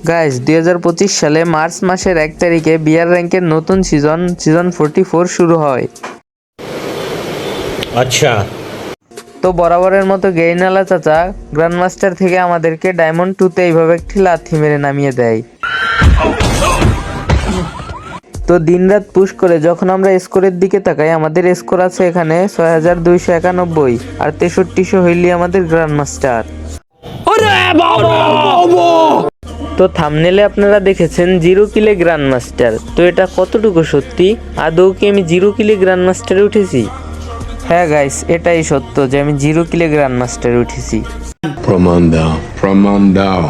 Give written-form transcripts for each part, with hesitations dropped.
Guys 2025 সালে March মাসের 1 তারিখে বিআর র্যাঙ্কের নতুন সিজন 44 শুরু হয়। আচ্ছা, তো বরাবরের মতো গেইনালা চাচা গ্র্যান্ডমাস্টার থেকে আমাদেরকে ডায়মন্ড 2তে এইভাবে একটি লাথি মেরে নামিয়ে দেয়। তো দিনরাত পুশ করে যখন আমরা স্কোরের দিকে তাকাই, আমাদের স্কোর আছে এখানে 6291 আর 6300 হইলি আমাদের গ্র্যান্ডমাস্টার। তো থাম্বনেলে আপনারা দেখেছেন 0 কিলে গ্র্যান্ডমাস্টার। তো এটা কতটুকু সত্যি? আদৌ কি আমি 0 কিলে গ্র্যান্ডমাস্টারে উঠেছি? হ্যাঁ গাইস, এটাই সত্য যে আমি 0 কিলে গ্র্যান্ডমাস্টারে উঠেছি। প্রমাণ দাও।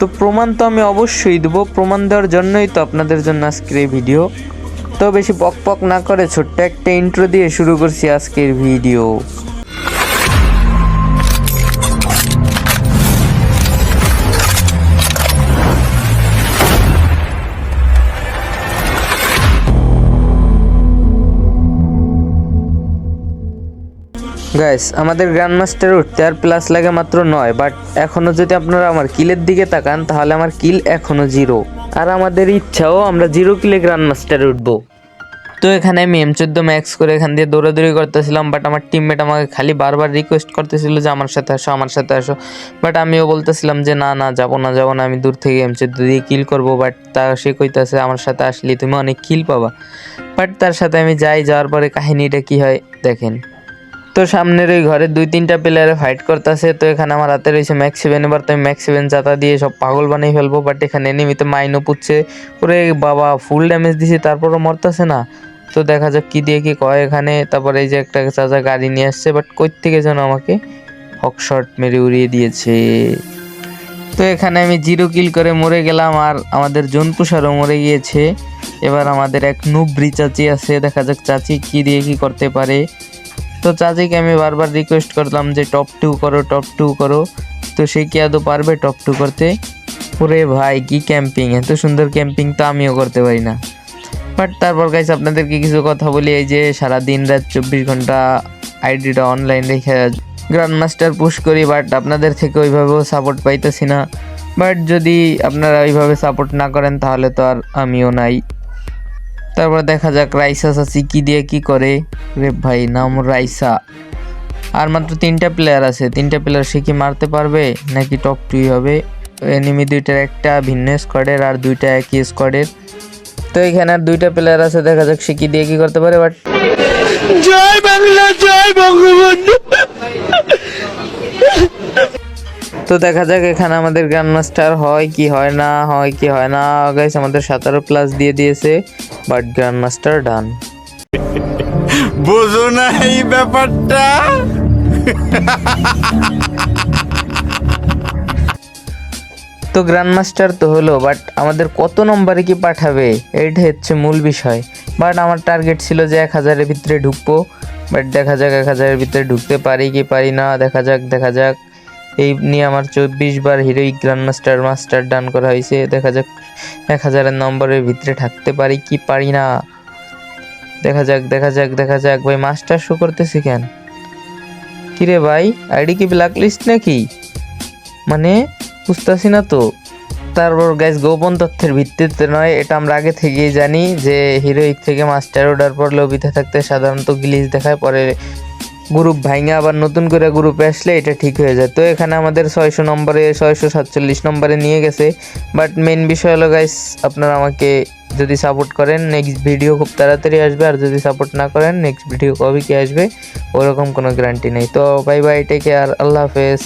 তো প্রমাণ তো আমি অবশ্যই দেবো, প্রমাণ দেওয়ার জন্যই তো আপনাদের জন্য আজকের এই ভিডিও। তো বেশি পক পক না করে ছোট্ট একটা ইন্ট্রো দিয়ে শুরু করছি আজকের ভিডিও। গাইস, আমাদের গ্র্যান্ডমাস্টার উঠতে আর প্লাস লাগে মাত্র 9, বাট এখনও যদি আপনারা আমার কিলের দিকে তাকান তাহলে আমার কিল এখনও 0। আর আমাদের ইচ্ছাও আমরা 0 কিলে গ্র্যান্ডমাস্টারে উঠবো। তো এখানে আমি M14 ম্যাক্স করে এখান দিয়ে দৌড়াদৌড়ি করতেছিলাম, বাট আমার টিমমেট আমাকে খালি বারবার রিকোয়েস্ট করতেছিল যে আমার সাথে আসো, আমার সাথে আসো। বাট আমিও বলতেছিলাম যে না না, যাবো না, আমি দূর থেকে M14 দিয়ে কিল করবো। বাট সে কইতাছে আমার সাথে আসলে তুমি অনেক কিল পাবা। বাট তার সাথে আমি যাওয়ার পরে কাহিনীটা কি হয় দেখেন। তো সামনের ওই ঘরে 2-3টা প্লেয়ারে ফাইট করতেছে। তো এখানে আমার হাতে রয়েছে ম্যাক্স 7, এবার তো আমি ম্যাক্স 7 জাতা দিয়ে সব পাগল বানিয়ে ফেলবো। বাট এখানে এনিমিতে মাইনও পুচ্ছে, ওরে বাবা ফুল ড্যামেজ দিছি তারপরও মরতেছে না। তো দেখা যাক কি দিয়ে কি কয় এখানে। তারপরে এই যে একটা চাচা গাড়ি নিয়ে আসছে, বাট কই থেকে যেন আমাকে হকশট মেরে উড়িয়ে দিয়েছে। তো এখানে আমি 0 কিল করে মরে গেলাম, আর আমাদের জোনপুষারও মরে গিয়েছে। এবার আমাদের এক নুব্রি চাচি আছে, দেখা যাক চাচি কি দিয়ে কি করতে পারে। তো চাচিকে আমি বারবার রিকোয়েস্ট করলাম যে টপ 2 করো, টপ 2 করো। তো সে কি আদৌ পারবে টপ 2 করতে? ওরে ভাই কি ক্যাম্পিং, এত সুন্দর ক্যাম্পিং তো আমিও করতে পারি না। বাট তারপর গাইস আপনাদেরকে কিছু কথা বলি, এই যে সারা দিন রাত 24 ঘন্টা আইডিটা অনলাইন রেখে গ্র্যান্ডমাস্টার পুশ করি, বাট আপনাদের থেকে ওইভাবেও সাপোর্ট পাইতেছি না। বাট যদি আপনারা ওইভাবে সাপোর্ট না করেন তাহলে তো আর আমিও নাই। তারপর দেখা যাক রাইসা চাচি কি দিয়ে কি করে। রে ভাই নাম রাইসা, আর মাত্র 3টা প্লেয়ার আছে, 3টা প্লেয়ার সে কি মারতে পারবে নাকি টপ 2 হবে? এনিমি 2টার একটা ভিন্ন স্কোয়াডের আর 2টা একই স্কোয়াডের। তো এখানে আর 2টা প্লেয়ার আছে, দেখা যাক সে কি দিয়ে কি করতে পারে। বাট জয় বাংলা, জয় বঙ্গবন্ধু। তো দেখা যাক এখানে আমাদের গ্র্যান্ডমাস্টার হয় কি হয় না, হয় কি হয় না। গাইস আমাদের 17 প্লাস দিয়ে দিয়েছে, বাট গ্র্যান্ডমাস্টার ডান। বুঝো না এই ব্যাপারটা। তো গ্র্যান্ডমাস্টার তো হলো, বাট আমাদের কত নম্বরে কি পাঠাবে এইটা হচ্ছে মূল বিষয়। বাট আমার টার্গেট ছিল যে 1000-এর ভিতরে ঢুকবো। বাট দেখা যাক 1000-এর ভিতরে ঢুকতে পারি কি পারি না, দেখা যাক। এই নিয়ে আমার 24 বার হিরোইক মাস্টার ডান করা হয়েছে। দেখা যাক 1000-এর নম্বরের ভিতরে থাকতে পারি কি পারি না। দেখা যাক। ভাই মাস্টার শো করতেছি কেন? কিরে ভাই, আইডি কি ব্ল্যাক লিস্ট নাকি? মানে বুঝতেছি না তো। তারপর গাইস গোপন তথ্যের ভিত্তিতে নয়, এটা আমরা আগে থেকেই জানি যে হিরোইক থেকে মাস্টার ওঠার পর লবিতে থাকতে সাধারণত গ্লিচ দেখায়, পরে গ্রুপ ভাঙা আবার নতুন করে গ্রুপে আসলে এটা ঠিক হয়ে যায়। তো এখানে আমাদের 600 নম্বরে 647 নম্বরে নিয়ে গেছে। বাট মেন বিষয় হলো গাইস, আপনারা আমাকে যদি সাপোর্ট করেন নেক্সট ভিডিও খুব তাড়াতাড়ি আসবে, আর যদি সাপোর্ট না করেন নেক্সট ভিডিও কবে কি আসবে ওরকম কোনো গ্যারান্টি নেই। তো বাই বাই, টেক কেয়ার, আল্লাহ হাফেজ।